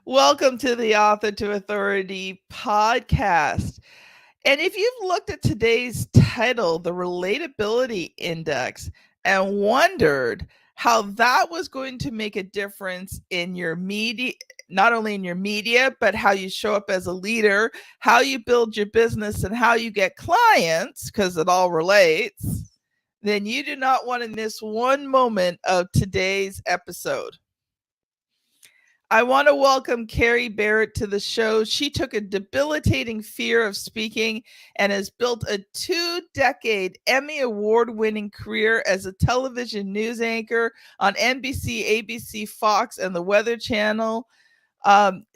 Welcome to the Author to Authority podcast. And if you've looked at today's title, the Relatability Index, and wondered how that was going to make a difference in your media, not only in your media, but how you show up as a leader, how you build your business, and how you get clients, because it all relates, then you do not want to miss one moment of today's episode. I want to welcome Kerry Barrett to the show. She took a debilitating fear of speaking and has built a 2-decade Emmy Award winning career as a television news anchor on NBC, ABC, Fox, and the Weather Channel.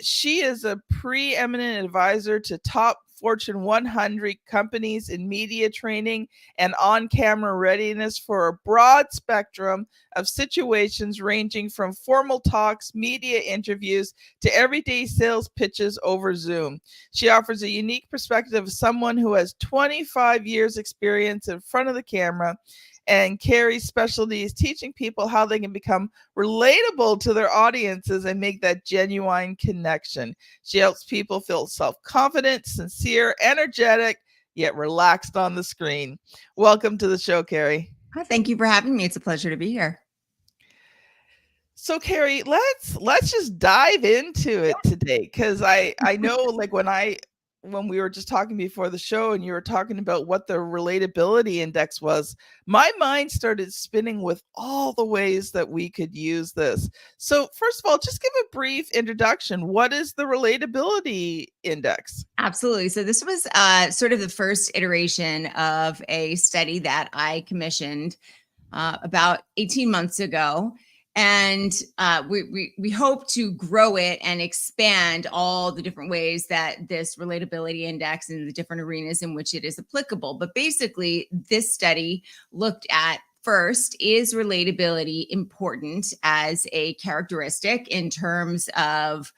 She is a preeminent advisor to top Fortune 100 companies in media training and on camera readiness for a broad spectrum of situations ranging from formal talks, media interviews, to everyday sales pitches over Zoom. She offers a unique perspective of someone who has 25 years experience in front of the camera, and Kerry's specialty is teaching people how they can become relatable to their audiences and make that genuine connection. She helps people feel self-confident, sincere, energetic, yet relaxed on the screen. Welcome to the show, Kerry. Thank you for having me. It's a pleasure to be here. So, Kerry, let's just dive into it today, because I know, like, when we were just talking before the show and you were talking about what the relatability index was, my mind started spinning with all the ways that we could use this. So first of all, just give a brief introduction. What is the relatability index? Absolutely. So this was sort of the first iteration of a study that I commissioned about 18 months ago. And we hope to grow it and expand all the different ways that this relatability index and the different arenas in which it is applicable. But basically, this study looked at, first, is relatability important as a characteristic in terms of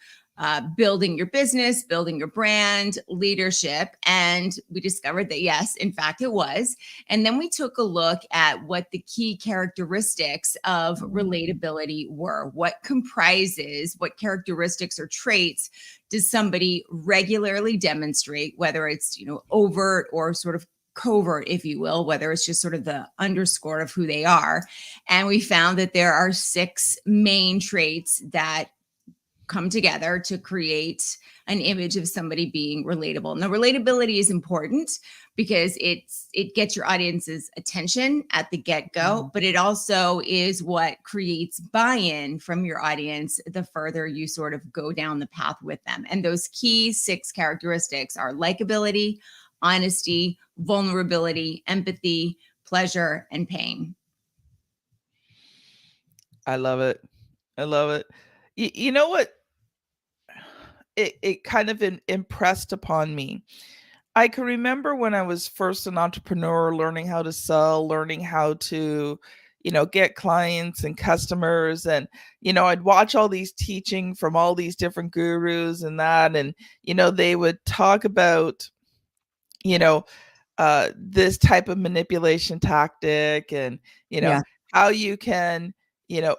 building your business, building your brand, leadership. And we discovered that, yes, in fact, it was. And then we took a look at what the key characteristics of relatability were. What comprises, what characteristics or traits does somebody regularly demonstrate, whether it's, overt or sort of covert, if you will, whether it's just sort of the underscore of who they are. And we found that there are 6 main traits that come together to create an image of somebody being relatable. Now, relatability is important because it gets your audience's attention at the get-go, but it also is what creates buy-in from your audience the further you sort of go down the path with them. And those key 6 characteristics are likability, honesty, vulnerability, empathy, pleasure, and pain. I love it. I love it. You know what? It kind of impressed upon me. I can remember when I was first an entrepreneur, learning how to sell, learning how to, get clients and customers. And, I'd watch all these teaching from all these different gurus and that. And, they would talk about, this type of manipulation tactic and, how you can,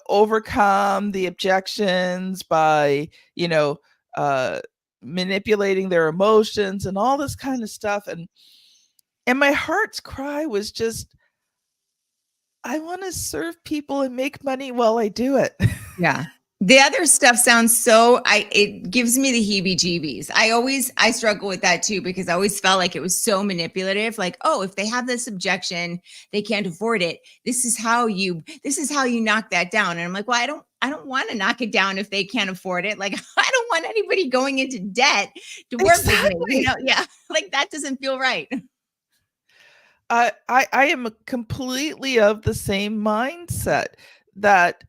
overcome the objections by, manipulating their emotions and all this kind of stuff. And my heart's cry was just, I want to serve people and make money while I do it. Yeah. The other stuff sounds it gives me the heebie-jeebies. I struggle with that too, because I always felt like it was so manipulative. Like, oh, if they have this objection, they can't afford it. This is how you knock that down. And I'm like, well, I don't want to knock it down if they can't afford it. Like, I don't want anybody going into debt to work with me. Yeah. Like, that doesn't feel right. I am completely of the same mindset that,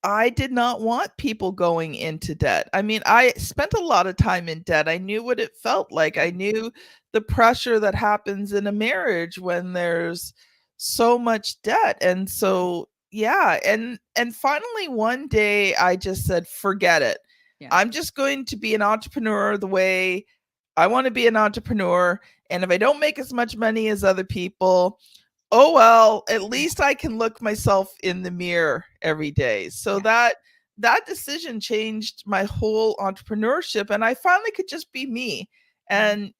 I did not want people going into debt. I mean, I spent a lot of time in debt. I knew what it felt like. I knew the pressure that happens in a marriage when there's so much debt. And so, yeah. And finally, one day I just said, forget it. Yeah. I'm just going to be an entrepreneur the way I want to be an entrepreneur. And if I don't make as much money as other people, oh well, at least I can look myself in the mirror every day. So that decision changed my whole entrepreneurship, and I finally could just be me and,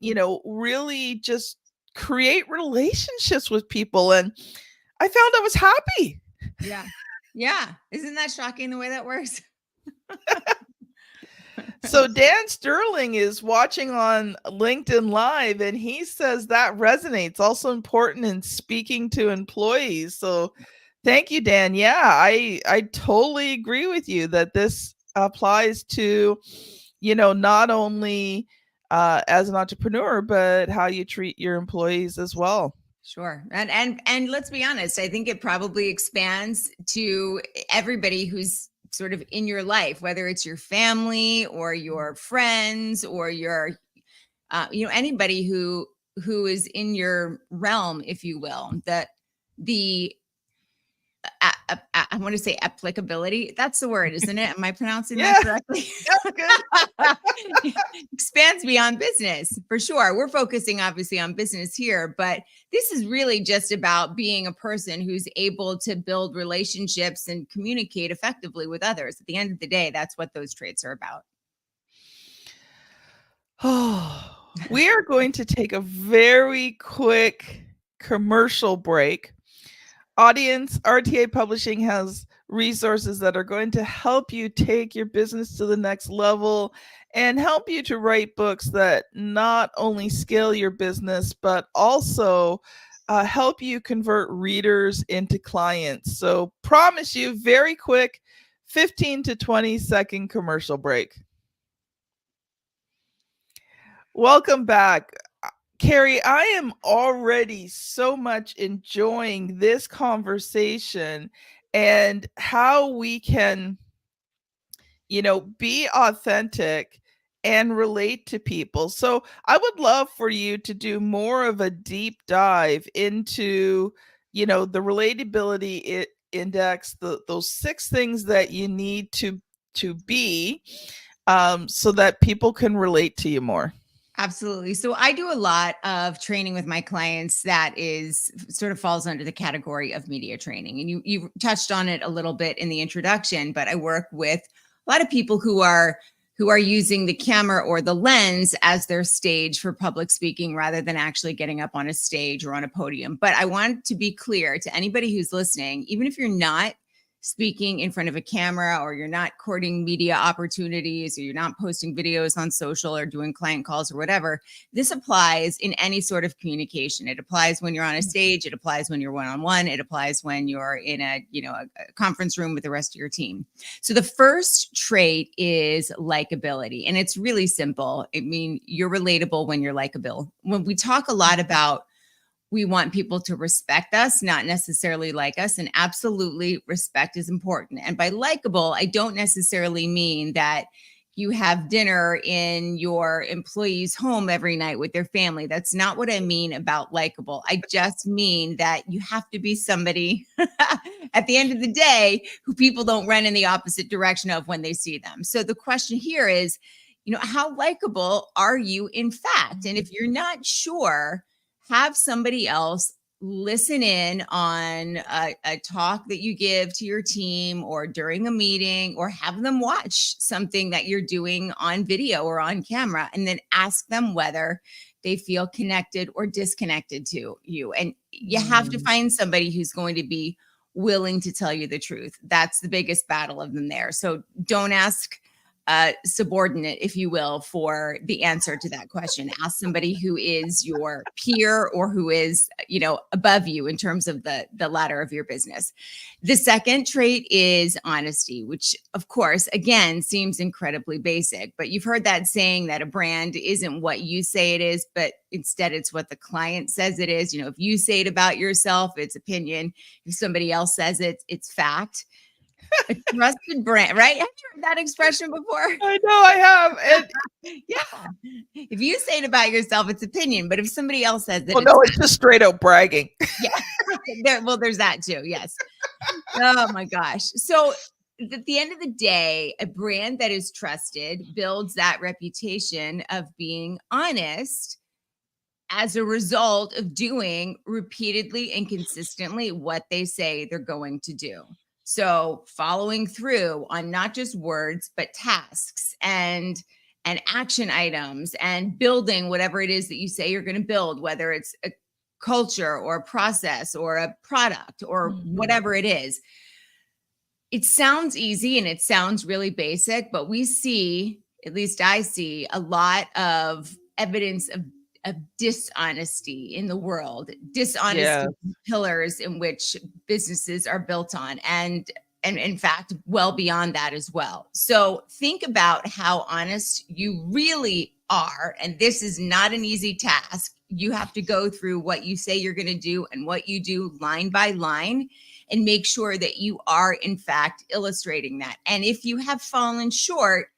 really just create relationships with people. And I found I was happy. Yeah. Yeah. Isn't that shocking the way that works? So Dan Sterling is watching on LinkedIn Live, and he says that resonates. Also important in speaking to employees. So thank you, Dan. Yeah, I totally agree with you that this applies to, not only as an entrepreneur, but how you treat your employees as well. Sure. And let's be honest, I think it probably expands to everybody who's sort of in your life, whether it's your family or your friends or your anybody who is in your realm, if you will. That the I want to say applicability. That's the word, isn't it? Am I pronouncing that correctly? That's good. Expands beyond business for sure. We're focusing obviously on business here, but this is really just about being a person who's able to build relationships and communicate effectively with others. At the end of the day, that's what those traits are about. Oh, we are going to take a very quick commercial break. Audience, RTA Publishing has resources that are going to help you take your business to the next level and help you to write books that not only scale your business, but also help you convert readers into clients. So promise you, very quick 15 to 20-second commercial break. Welcome back. Kerry, I am already so much enjoying this conversation and how we can, be authentic and relate to people. So I would love for you to do more of a deep dive into, the relatability index, those 6 things that you need to be so that people can relate to you more. Absolutely. So I do a lot of training with my clients that is sort of falls under the category of media training. And you touched on it a little bit in the introduction, but I work with a lot of people who are using the camera or the lens as their stage for public speaking rather than actually getting up on a stage or on a podium. But I want to be clear to anybody who's listening, even if you're not speaking in front of a camera or you're not courting media opportunities or you're not posting videos on social or doing client calls or whatever, this applies in any sort of communication. It applies when you're on a stage, it applies when you're one-on-one, it applies when you're in a conference room with the rest of your team. So the first trait is likability, and it's really simple. I mean, you're relatable when you're likable. When we talk a lot about we want people to respect us, not necessarily like us. And absolutely, respect is important. And by likable, I don't necessarily mean that you have dinner in your employee's home every night with their family. That's not what I mean about likable. I just mean that you have to be somebody at the end of the day who people don't run in the opposite direction of when they see them. So the question here is, how likable are you in fact? And if you're not sure, have somebody else listen in on a talk that you give to your team or during a meeting, or have them watch something that you're doing on video or on camera, and then ask them whether they feel connected or disconnected to you. And you have to find somebody who's going to be willing to tell you the truth. That's the biggest battle of them there. So don't ask subordinate, if you will, for the answer to that question. Ask somebody who is your peer or who is, above you in terms of the ladder of your business. The second trait is honesty, which of course, again, seems incredibly basic, but you've heard that saying that a brand isn't what you say it is, but instead it's what the client says it is. If you say it about yourself, it's opinion. If somebody else says it, it's fact. A trusted brand, right? Have you heard that expression before? I know I have. And yeah. If you say it about yourself, it's opinion. But if somebody else says it, it's just straight out bragging. Yeah. There's that too. Yes. Oh my gosh. So at the end of the day, a brand that is trusted builds that reputation of being honest as a result of doing repeatedly and consistently what they say they're going to do. So following through on not just words, but tasks and action items and building whatever it is that you say you're going to build, whether it's a culture or a process or a product or whatever it is. It sounds easy and it sounds really basic, but we see, at least I see, a lot of evidence of dishonesty in the world, dishonesty Yeah. pillars in which businesses are built on, and in fact, well beyond that as well. So think about how honest you really are. And this is not an easy task. You have to go through what you say you're going to do and what you do line by line and make sure that you are, in fact, illustrating that. And if you have fallen short,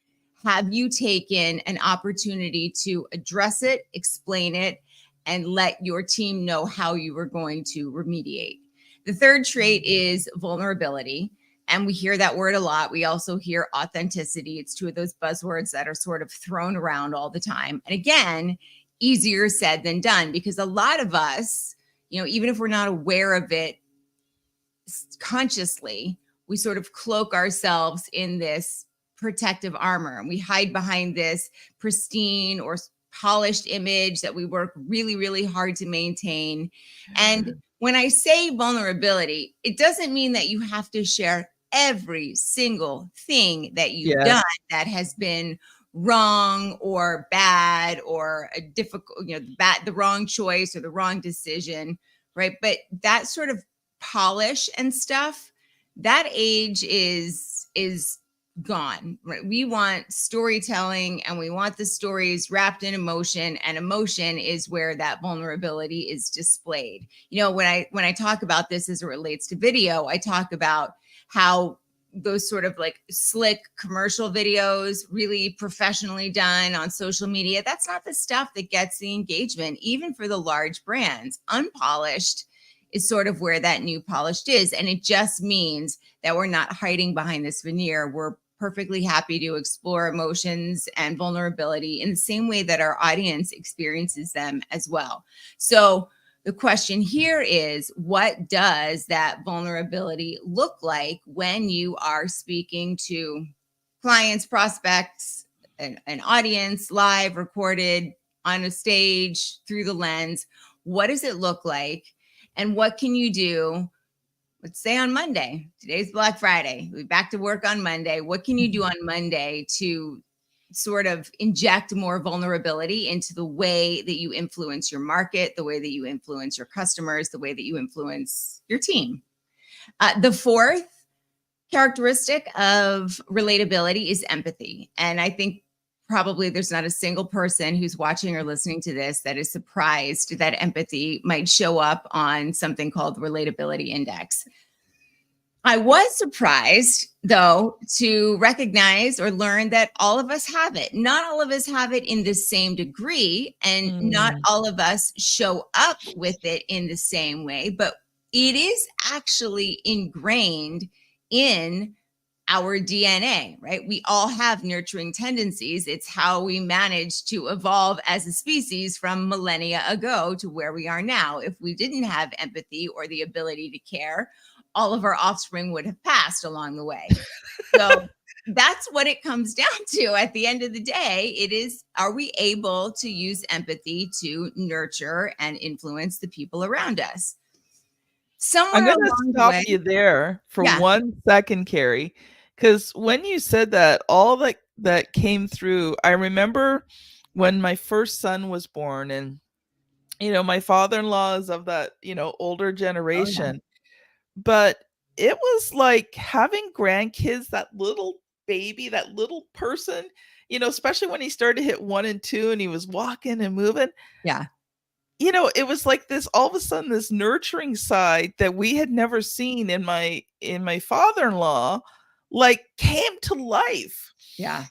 have you taken an opportunity to address it, explain it, and let your team know how you are going to remediate? The third trait is vulnerability. And we hear that word a lot. We also hear authenticity. It's two of those buzzwords that are sort of thrown around all the time. And again, easier said than done, because a lot of us, even if we're not aware of it consciously, we sort of cloak ourselves in this protective armor, and we hide behind this pristine or polished image that we work really, really hard to maintain. And when I say vulnerability, it doesn't mean that you have to share every single thing that you've done that has been wrong or bad or a difficult, the wrong choice or the wrong decision, right? But that sort of polish and stuff, that age is gone, right? We want storytelling, and we want the stories wrapped in emotion, and emotion is where that vulnerability is displayed. When I talk about this as it relates to video, I talk about how those sort of like slick commercial videos, really professionally done on social media, that's not the stuff that gets the engagement, even for the large brands. Unpolished is sort of where that new polished is. And it just means that we're not hiding behind this veneer. We're perfectly happy to explore emotions and vulnerability in the same way that our audience experiences them as well. So the question here is, what does that vulnerability look like when you are speaking to clients, prospects, an audience, live, recorded, on a stage, through the lens? What does it look like? And what can you do? Let's say on Monday, today's Black Friday, we're back to work on Monday. What can you do on Monday to sort of inject more vulnerability into the way that you influence your market, the way that you influence your customers, the way that you influence your team? The fourth characteristic of relatability is empathy. And I think probably there's not a single person who's watching or listening to this that is surprised that empathy might show up on something called the Relatability Index. I was surprised, though, to recognize or learn that all of us have it. Not all of us have it in the same degree, and not all of us show up with it in the same way, but it is actually ingrained in our DNA, right? We all have nurturing tendencies. It's how we managed to evolve as a species from millennia ago to where we are now. If we didn't have empathy or the ability to care, all of our offspring would have passed along the way. So that's what it comes down to at the end of the day. It is, are we able to use empathy to nurture and influence the people around us? I'm Somewhere going to along the stop way. you there for Yeah. 1 second, Kerry, because when you said that, all that came through, I remember when my first son was born, and my father-in-law is of that, older Oh, yeah. generation, but it was like having grandkids, that little baby, that little person, especially when he started to hit 1 and 2 and he was walking and moving. Yeah. It was like this, all of a sudden, this nurturing side that we had never seen in my father-in-law, like, came to life. Yeah.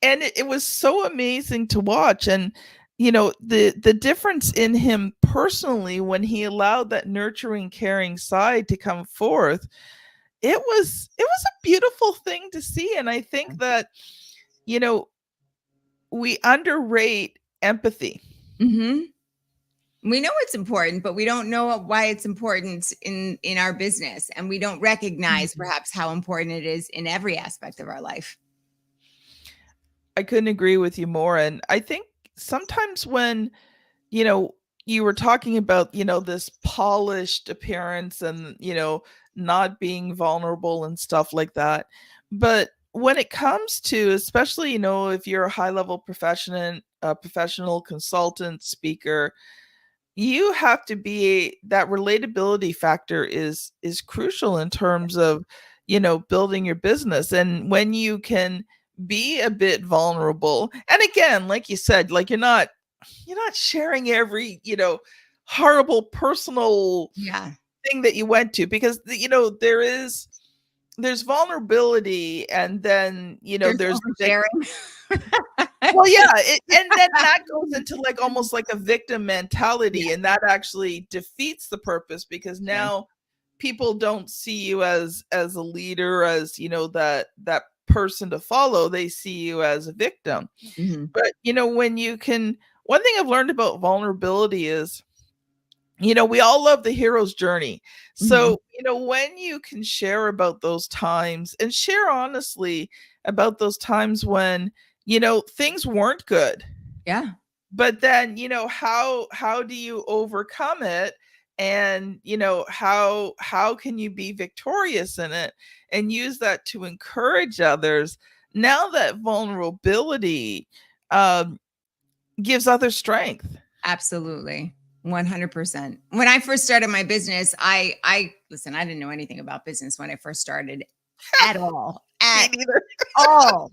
And it was so amazing to watch. And the difference in him personally, when he allowed that nurturing, caring side to come forth, it was a beautiful thing to see. And I think that we underrate empathy. Mm-hmm. We know it's important, but we don't know why it's important in our business, and we don't recognize Mhm. perhaps how important it is in every aspect of our life. I couldn't agree with you more. And I think sometimes when, you know, you were talking about, this polished appearance and, not being vulnerable and stuff like that. But when it comes to, especially, if you're a high level professional consultant, speaker, you have to be that relatability factor is crucial in terms of, building your business. And when you can be a bit vulnerable, and again, like you said, like you're not sharing every, horrible personal Yeah. thing that you went to, because there's vulnerability, and then There's there's the oversharing. well, yeah, and then that goes into like almost like a victim mentality, Yeah. and that actually defeats the purpose, because Sure. now people don't see you as a leader, as that person to follow. They see you as a victim. Mhm. But when you can, one thing I've learned about vulnerability is, we all love the hero's journey. Mhm. So, when you can share about those times and share honestly about those times when, things weren't good, Yeah. but then, how do you overcome it? And, how can you be victorious in it and use that to encourage others? Now that vulnerability um, gives others strength. Absolutely. 100%. When I first started my business, I listen, I didn't know anything about business when I first started at all. Me At neither. all.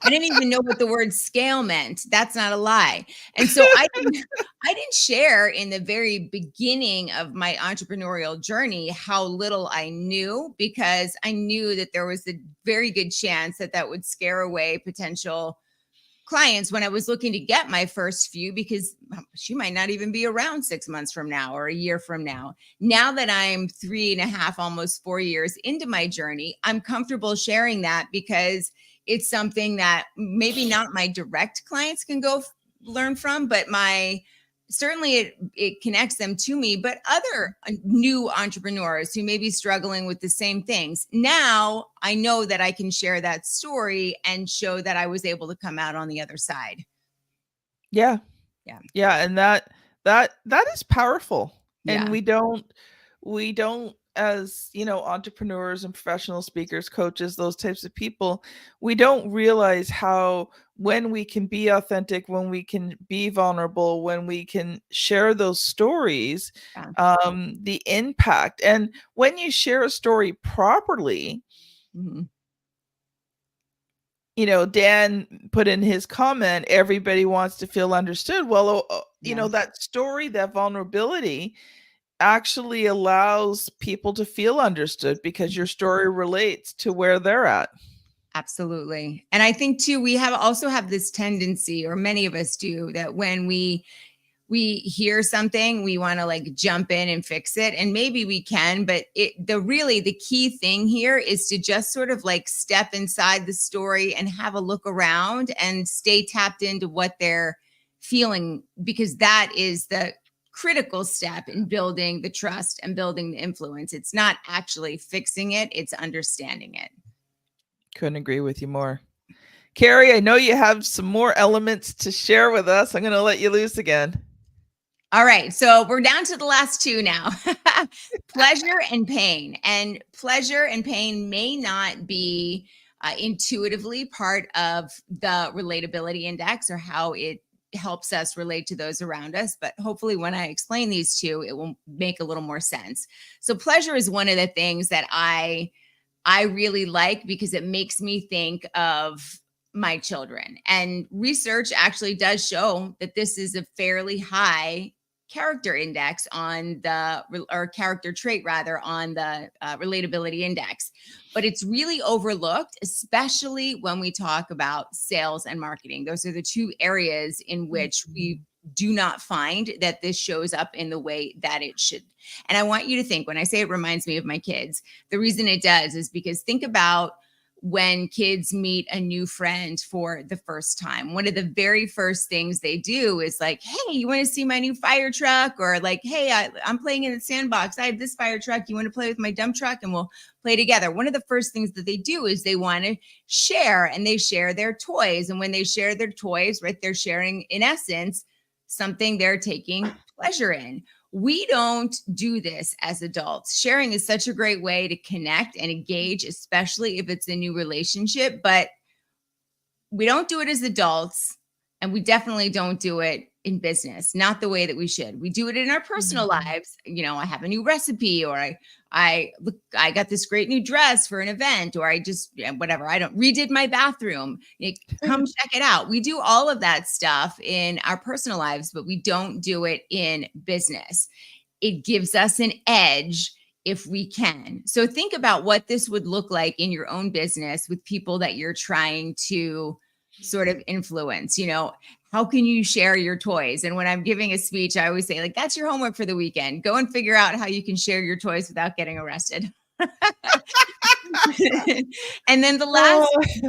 I didn't even know what the word scale meant. That's not a lie. And so I didn't share in the very beginning of my entrepreneurial journey how little I knew, because I knew that there was a very good chance that that would scare away potential clients when I was looking to get my first few, because she might not even be around 6 months from now or a year from now. Now that I'm 3.5, almost 4 years into my journey, I'm comfortable sharing that, because it's something that maybe not my direct clients can go learn from, but my certainly it connects them to me, but other new entrepreneurs who may be struggling with the same things. Now I know that I can share that story and show that I was able to come out on the other side. Yeah. Yeah. Yeah, and that is powerful. And Yeah. we don't, as, entrepreneurs and professional speakers, coaches, those types of people, we don't realize how, when we can be authentic, when we can be vulnerable, when we can share those stories, Yeah. the impact. And when you share a story properly, Mhm. Dan put in his comment, everybody wants to feel understood. Well, Yeah. that story, that vulnerability actually allows people to feel understood, because your story relates to where they're at. Absolutely. And I think too, we have also have this tendency, or many of us do, that when we hear something, we want to like jump in and fix it, and maybe we can, but the key thing here is to just sort of like step inside the story and have a look around and stay tapped into what they're feeling, because that is the critical step in building the trust and building the influence. It's not actually fixing it, it's understanding it. Couldn't agree with you more. Kerry, I know you have some more elements to share with us. I'm going to let you loose again. All right, so we're down to the last two now. Pleasure and pain. And pleasure and pain may not be intuitively part of the relatability index or how it helps us relate to those around us, but hopefully when I explain these two, it will make a little more sense. So pleasure is one of the things that I really like, because it makes me think of my children. And research actually does show that this is a fairly high character index on the, or character trait rather, on the relatability index. But it's really overlooked, especially when we talk about sales and marketing. Those are the two areas in which we do not find that this shows up in the way that it should. And I want you to think, when I say it reminds me of my kids, the reason it does is because think about when kids meet a new friend for the first time. One of the very first things they do is like, hey, you want to see my new fire truck? Or like, hey, I'm playing in the sandbox. I have this fire truck. You want to play with my dump truck? And we'll play together. One of the first things that they do is they want to share, and they share their toys. And when they share their toys, right, they're sharing, in essence, something they're taking pleasure in. We don't do this as adults. Sharing is such a great way to connect and engage, especially if it's a new relationship, but we don't do it as adults, and we definitely don't do it in business, not the way that we should. We do it in our personal lives. I have a new recipe, or I got this great new dress for an event, or I just, whatever, I don't redid my bathroom. Come check it out. We do all of that stuff in our personal lives, but we don't do it in business. It gives us an edge if we can. So think about what this would look like in your own business with people that you're trying to sort of influence. How can you share your toys? And when I'm giving a speech, I always say, like, that's your homework for the weekend. Go and figure out how you can share your toys without getting arrested. And then the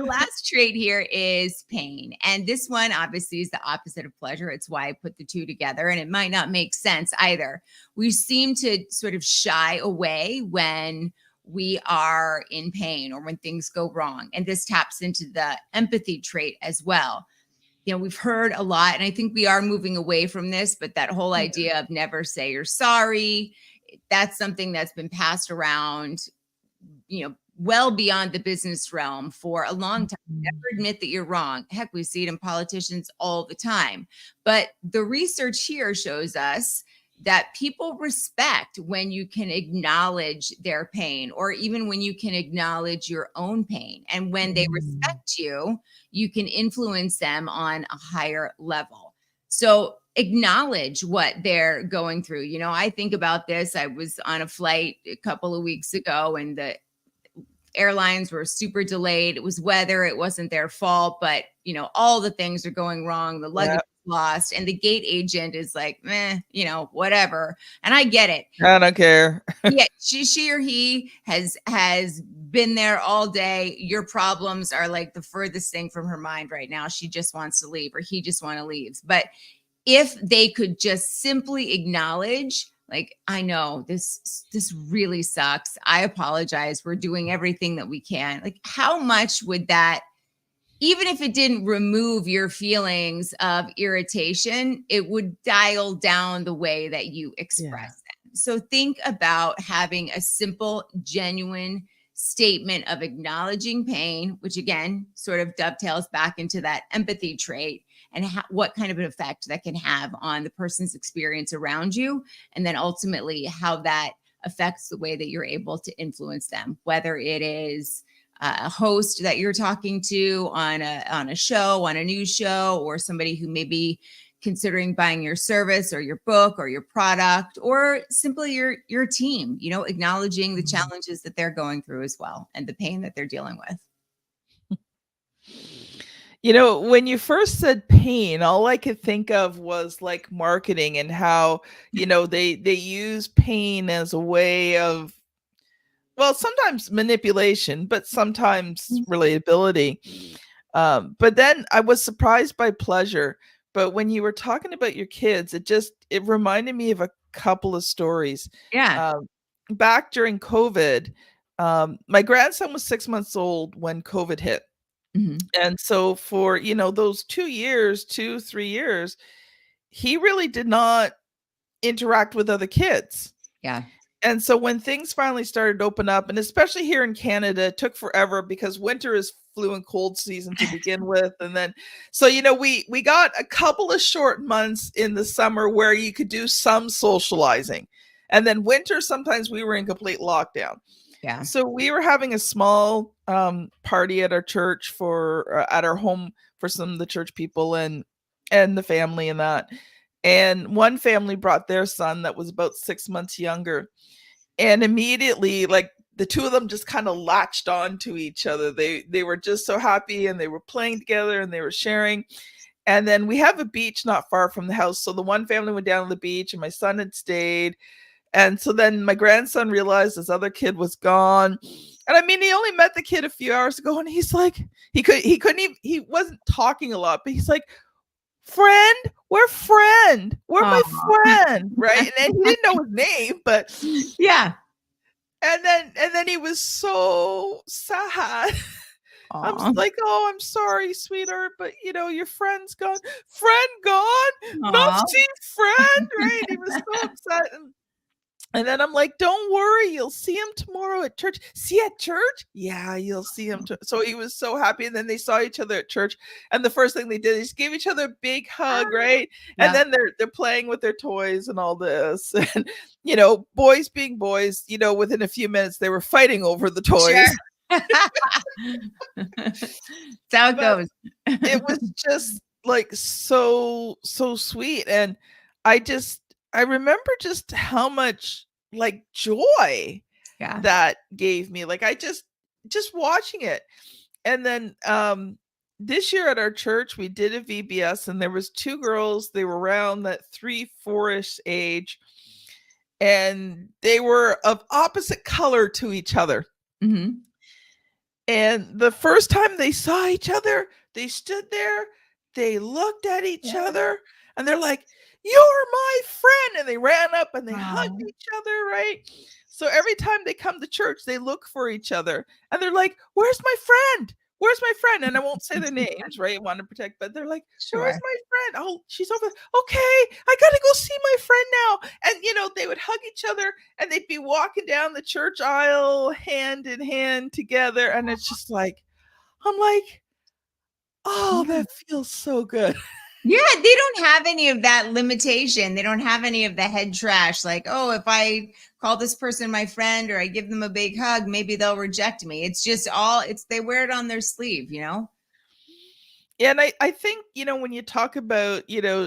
last trait here is pain. And this one obviously is the opposite of pleasure. It's why I put the two together, and it might not make sense either. We seem to sort of shy away when we are in pain or when things go wrong. And this taps into the empathy trait as well. We've heard a lot, and I think we are moving away from this, but that whole idea of never say you're sorry, that's something that's been passed around, well beyond the business realm for a long time. Never admit that you're wrong. Heck, we see it in politicians all the time. But the research here shows us that people respect when you can acknowledge their pain, or even when you can acknowledge your own pain. And when they respect you, you can influence them on a higher level. So acknowledge what they're going through. I think about this. I was on a flight a couple of weeks ago, and the airlines were super delayed. It was weather. It wasn't their fault, but all the things are going wrong. The luggage lost, and the gate agent is like, whatever. And I get it. I don't care. Yeah, she or he has been there all day. Your problems are like the furthest thing from her mind right now. She just wants to leave, or he just want to leave. But if they could just simply acknowledge, like, I know this really sucks. I apologize. We're doing everything that we can. Like, how much would that, even if it didn't remove your feelings of irritation, it would dial down the way that you express them. So think about having a simple, genuine statement of acknowledging pain, which again, sort of dovetails back into that empathy trait, and what kind of an effect that can have on the person's experience around you. And then ultimately how that affects the way that you're able to influence them, whether it is a host that you're talking to on a show, on a news show, or somebody who may be considering buying your service or your book or your product, or simply your team, acknowledging the challenges that they're going through as well, and the pain that they're dealing with. When you first said pain, all I could think of was like marketing, and how, they use pain as a way of, well, sometimes manipulation, but sometimes relatability. But then I was surprised by pleasure. But when you were talking about your kids, it reminded me of a couple of stories. Yeah. Back during COVID, my grandson was 6 months old when COVID hit. And so for, those 3 years, he really did not interact with other kids. Yeah. And so when things finally started to open up, and especially here in Canada, it took forever because winter is flu and cold season to begin with. And then, so, we got a couple of short months in the summer where you could do some socializing. And then winter, sometimes we were in complete lockdown. Yeah. So we were having a small party at our church at our home for some of the church people and the family and that. And one family brought their son that was about 6 months younger. And immediately, like, the two of them just kind of latched on to each other. They were just so happy, and they were playing together, and they were sharing. And then we have a beach not far from the house. So the one family went down to the beach, and my son had stayed. And so then my grandson realized this other kid was gone. And I mean, he only met the kid a few hours ago, and he's like, he couldn't even, he wasn't talking a lot, but he's like, friend, we're my Aw. friend, right? And he didn't know his name, but Yeah. and then he was so sad. I'm Aw. like, oh, I'm sorry, sweetheart, but your friend's gone. Friend gone? Not Aw. see friend, right? He was so upset. And then I'm like, don't worry, you'll see him tomorrow at church. See at church? Yeah, you'll see him. So he was so happy. And then they saw each other at church. And the first thing they did is give each other a big hug, right? And Yeah. then they're playing with their toys and all this. And boys being boys, within a few minutes they were fighting over the toys. Sure. That's how it goes. It was just like so sweet. And I remember just how much like joy Yeah. that gave me. Like I just watching it. And then this year at our church we did a VBS, and there was two girls. They were around that 3-4ish age, and they were of opposite color to each other. Mm-hmm. And the first time they saw each other, they stood there, they looked at each other, and they're like, "You're my friend." And they ran up and they hugged each other, right? So every time they come to church, they look for each other, and they're like, "Where's my friend? Where's my friend?" And I won't say their names, right? I want to protect, but they're like, "Where's Sure. my friend? Oh, she's over there. Okay, I gotta go see my friend now." And they would hug each other, and they'd be walking down the church aisle hand in hand together, and it's just like, I'm like, oh, Yeah. that feels so good. Yeah, they don't have any of that limitation. They don't have any of the head trash. Like, oh, if I call this person my friend or I give them a big hug, maybe they'll reject me. It's just they wear it on their sleeve, you know? And I think, when you talk about,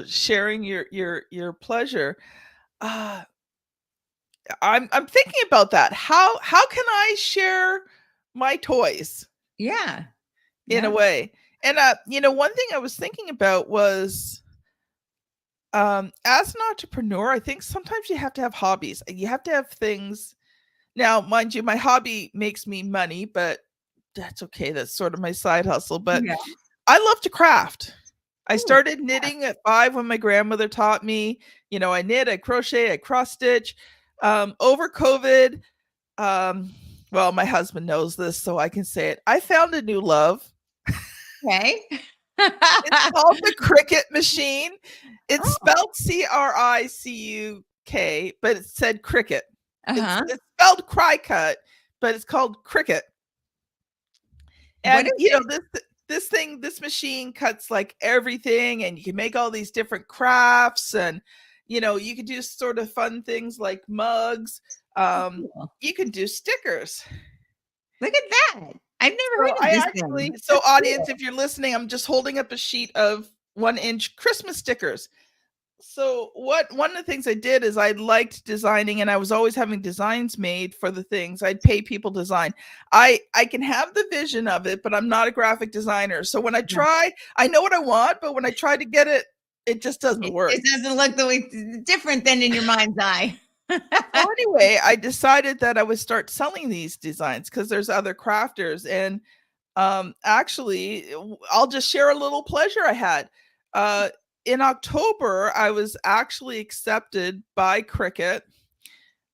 sharing your pleasure, uh, I'm thinking about that. How can I share my toys Yeah. in a Yeah. way? And one thing I was thinking about was, as an entrepreneur, I think sometimes you have to have hobbies. You have to have things. Now, mind you, my hobby makes me money, but that's okay. That's sort of my side hustle. But Yeah. I love to craft. I Ooh, started knitting at 5 when my grandmother taught me. I knit, I crochet, I cross stitch. Over COVID, well, my husband knows this, so I can say it. I found a new love. okay. It's called the Cricut machine. It's Oh, spelled Cricuk, but it said Cricut. It's uh-huh. it's spelled Cricut, but it's called Cricut. What And is it? this machine cuts like everything, and you can make all these different crafts, and you can do sort of fun things like mugs. Cool. You can do stickers. Look at that. I've never So heard of I this actually, thing. so That's audience, cool. if you're listening, I'm just holding up a sheet of 1-inch Christmas stickers. So one of the things I did is I liked designing, and I was always having designs made for the things. I'd pay people design. I can have the vision of it, but I'm not a graphic designer. So when Yeah. I know what I want, but when I try to get it, it just doesn't work. It doesn't look the way different than in your mind's eye. So anyway, I decided that I would start selling these designs because there's other crafters. And actually, I'll just share a little pleasure I had. Uh, in October, I was actually accepted by Cricut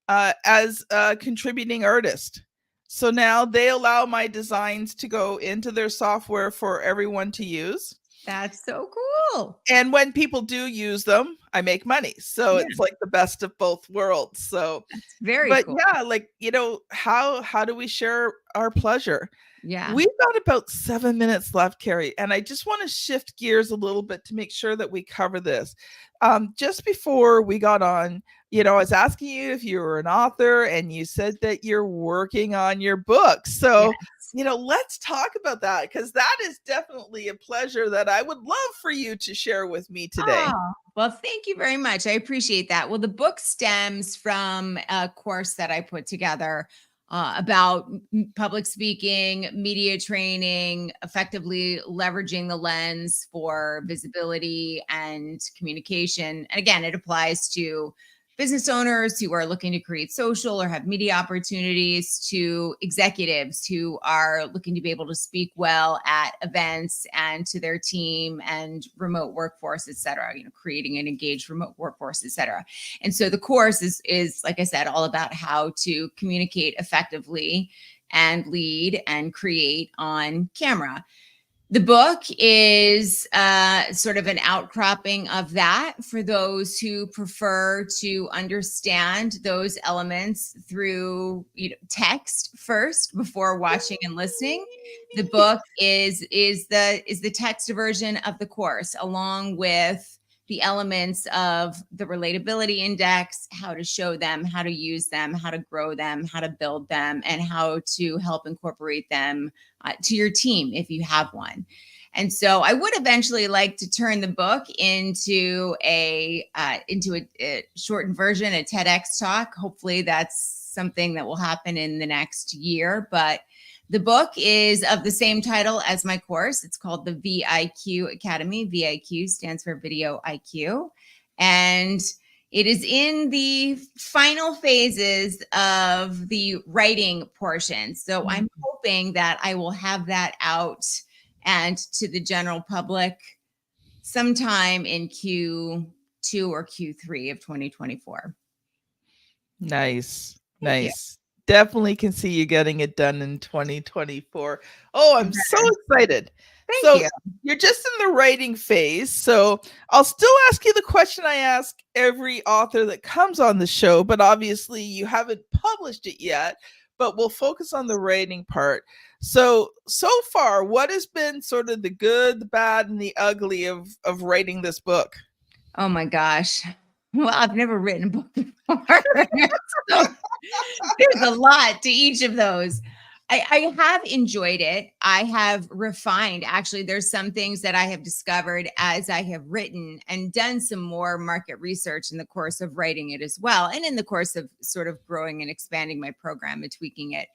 as a contributing artist. So now they allow my designs to go into their software for everyone to use. That's so cool. And when people do use them, I make money. So Yeah, it's like the best of both worlds. So, that's very but cool. yeah, like, how do we share our pleasure? Yeah. We've got about 7 minutes left, Kerry, and I just want to shift gears a little bit to make sure that we cover this. Just before we got on, I was asking you if you were an author, and you said that you're working on your book. So, Yes. let's talk about that, because that is definitely a pleasure that I would love for you to share with me today. Oh, well, thank you very much. I appreciate that. Well, the book stems from a course that I put together about public speaking, media training, effectively leveraging the lens for visibility and communication. And again, it applies to business owners who are looking to create social or have media opportunities to executives who are looking to be able to speak well at events and to their team and remote workforce, et cetera, creating an engaged remote workforce, et cetera. And so the course is, like I said, all about how to communicate effectively and lead and create on camera. The book is sort of an outcropping of that for those who prefer to understand those elements through text first before watching and listening. The book is the text version of the course, along with the elements of the Relatability Index, how to show them, how to use them, how to grow them, how to build them, and how to help incorporate them to your team if you have one. And so I would eventually like to turn the book into a shortened version, a TEDx talk. Hopefully that's something that will happen in the next year. But the book is of the same title as my course. It's called the VIQ Academy. VIQ stands for Video IQ. And it is in the final phases of the writing portion. So I'm hoping that I will have that out and to the general public sometime in Q2 or Q3 of 2024. Nice. Definitely can see you getting it done in 2024. Oh, I'm so excited. Thank you. You're just in the writing phase. So I'll still ask you the question I ask every author that comes on the show, but obviously you haven't published it yet, but we'll focus on the writing part. So far, what has been sort of the good, the bad, and the ugly of writing this book? Oh my gosh. Well, I've never written a book before. So there's a lot to each of those. I have enjoyed it. I have refined. Actually, there's some things that I have discovered as I have written and done some more market research in the course of writing it as well. And in the course of sort of growing and expanding my program and tweaking it,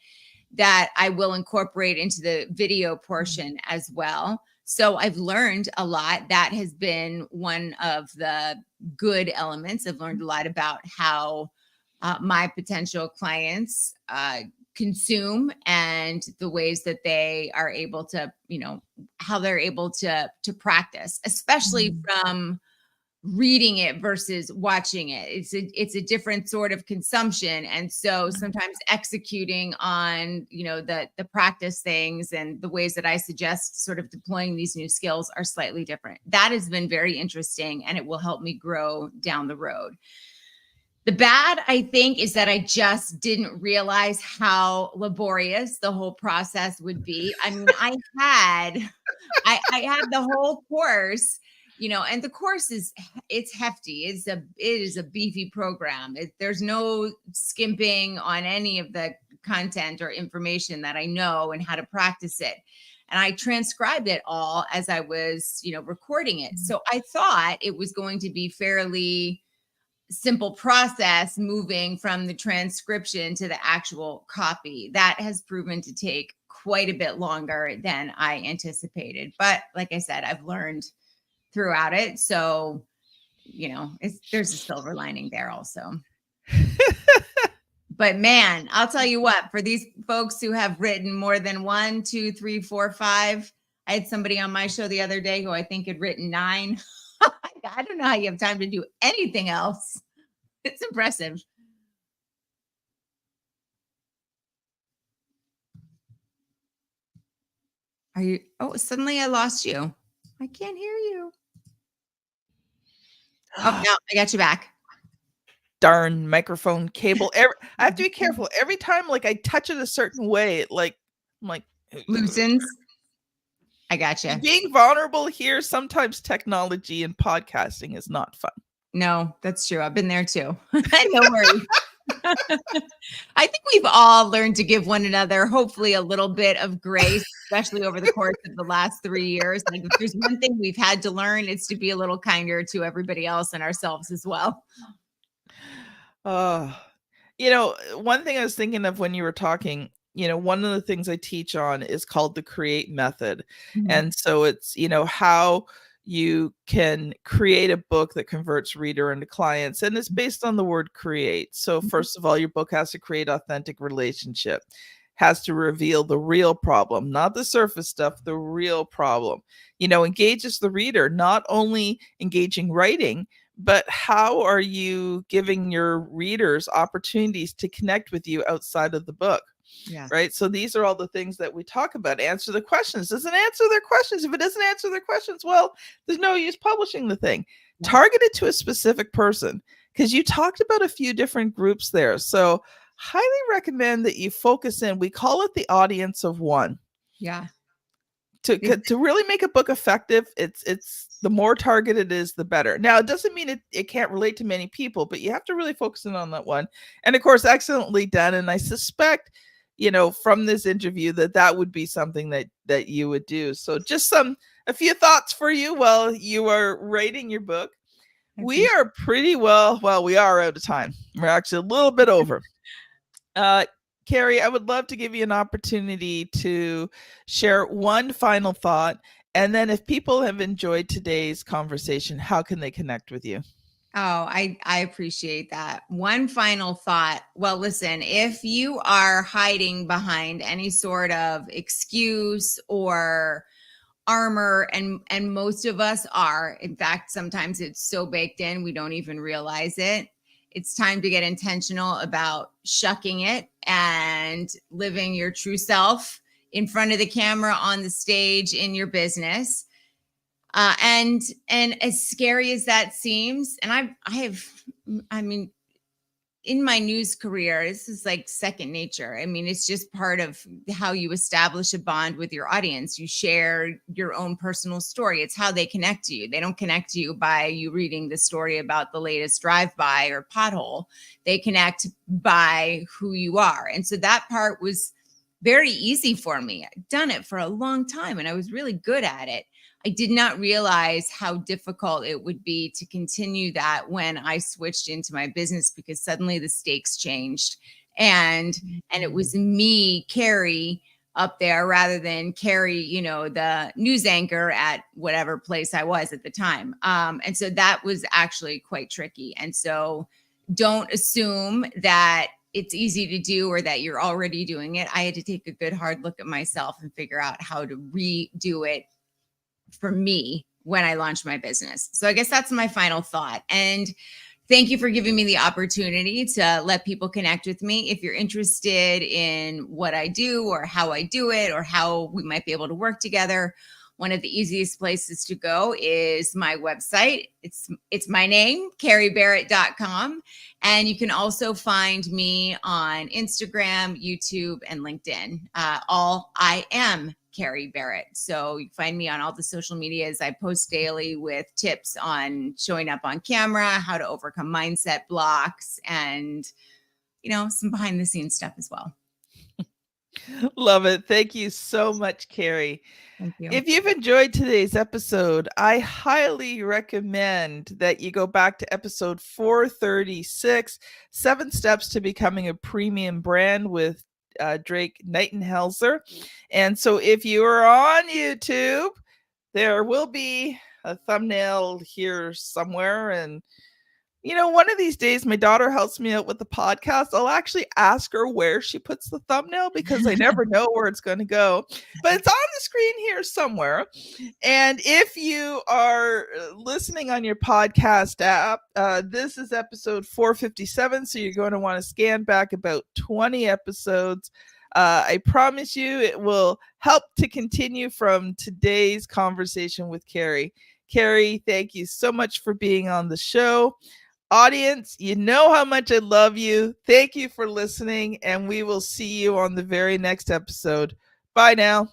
that I will incorporate into the video portion as well. So I've learned a lot. That has been one of the good elements. I've learned a lot about how my potential clients consume and the ways that they are able to, how they're able to practice, especially from reading it versus watching it. It's a different sort of consumption. And so sometimes executing on, the practice things and the ways that I suggest sort of deploying these new skills are slightly different. That has been very interesting, and it will help me grow down the road. The bad, I think, is that I just didn't realize how laborious the whole process would be. I mean, I had the whole course, and the course it's hefty. It is a beefy program. There's no skimping on any of the content or information that I know and how to practice it. And I transcribed it all as I was, recording it. So I thought it was going to be fairly simple process moving from the transcription to the actual copy. That has proven to take quite a bit longer than I anticipated. But like I said, I've learned throughout it. So, there's a silver lining there also. But man, I'll tell you what, for these folks who have written more than 1, 2, 3, 4, 5, I had somebody on my show the other day who I think had written 9. I don't know how you have time to do anything else. It's impressive. Suddenly I lost you. I can't hear you. Oh, no, I got you back. Darn microphone cable. I have to be careful. Every time I touch it a certain way, I'm like loosens. I gotcha. Being vulnerable here, sometimes technology and podcasting is not fun. No, that's true. I've been there too. No worries. I think we've all learned to give one another, hopefully, a little bit of grace, especially over the course of the last 3 years. If there's one thing we've had to learn, it's to be a little kinder to everybody else and ourselves as well. One thing I was thinking of when you were talking, one of the things I teach on is called the CREATE method. And so it's, how you can create a book that converts reader into clients, and it's based on the word create. So first of all, your book has to create authentic relationship, has to reveal the real problem, not the surface stuff, the real problem. Engages the reader, not only engaging writing, but how are you giving your readers opportunities to connect with you outside of the book? Yeah. Right. So these are all the things that we talk about. Answer the questions. Does it answer their questions? If it doesn't answer their questions, well, there's no use publishing the thing. Yeah. Target it to a specific person, because you talked about a few different groups there. So highly recommend that you focus in. We call it the audience of one. Yeah. To really make a book effective, it's the more targeted it is, the better. Now, it doesn't mean it can't relate to many people, but you have to really focus in on that one. And of course, excellently done. And I suspect, from this interview, that would be something that you would do. So just a few thoughts for you while you are writing your book. We are pretty we are out of time. We're actually a little bit over. Kerry, I would love to give you an opportunity to share one final thought. And then if people have enjoyed today's conversation, how can they connect with you? Oh, I appreciate that. One final thought. Well, listen, if you are hiding behind any sort of excuse or armor, and most of us are, in fact, sometimes it's so baked in we don't even realize it. It's time to get intentional about shucking it and living your true self in front of the camera, on the stage, in your business. And as scary as that seems, and I mean, in my news career, this is like second nature. I mean, it's just part of how you establish a bond with your audience. You share your own personal story. It's how they connect to you. They don't connect to you by you reading the story about the latest drive-by or pothole. They connect by who you are. And so that part was very easy for me. I'd done it for a long time and I was really good at it. I did not realize how difficult it would be to continue that when I switched into my business, because suddenly the stakes changed, and it was me, Kerry, up there rather than Kerry, the news anchor at whatever place I was at the time. And so that was actually quite tricky. And so don't assume that it's easy to do or that you're already doing it. I had to take a good hard look at myself and figure out how to redo it for me when I launched my business. So I guess that's my final thought. And thank you for giving me the opportunity to let people connect with me. If you're interested in what I do or how I do it or how we might be able to work together, one of the easiest places to go is my website. It's my name, kerrybarrett.com. And you can also find me on Instagram, YouTube, and LinkedIn. I am Kerry Barrett. So you find me on all the social medias. I post daily with tips on showing up on camera, how to overcome mindset blocks, and, some behind the scenes stuff as well. Love it. Thank you so much, Kerry. Thank you. If you've enjoyed today's episode, I highly recommend that you go back to episode 436, 7 Steps to Becoming a Premium Brand with Drake Nightenhelzer. And so if you are on YouTube, there will be a thumbnail here somewhere. And one of these days, my daughter helps me out with the podcast. I'll actually ask her where she puts the thumbnail, because I never know where it's going to go. But it's on the screen here somewhere. And if you are listening on your podcast app, this is episode 457. So you're going to want to scan back about 20 episodes. I promise you it will help to continue from today's conversation with Kerry. Kerry, thank you so much for being on the show. Audience, you know how much I love you. Thank you for listening, and we will see you on the very next episode. Bye now.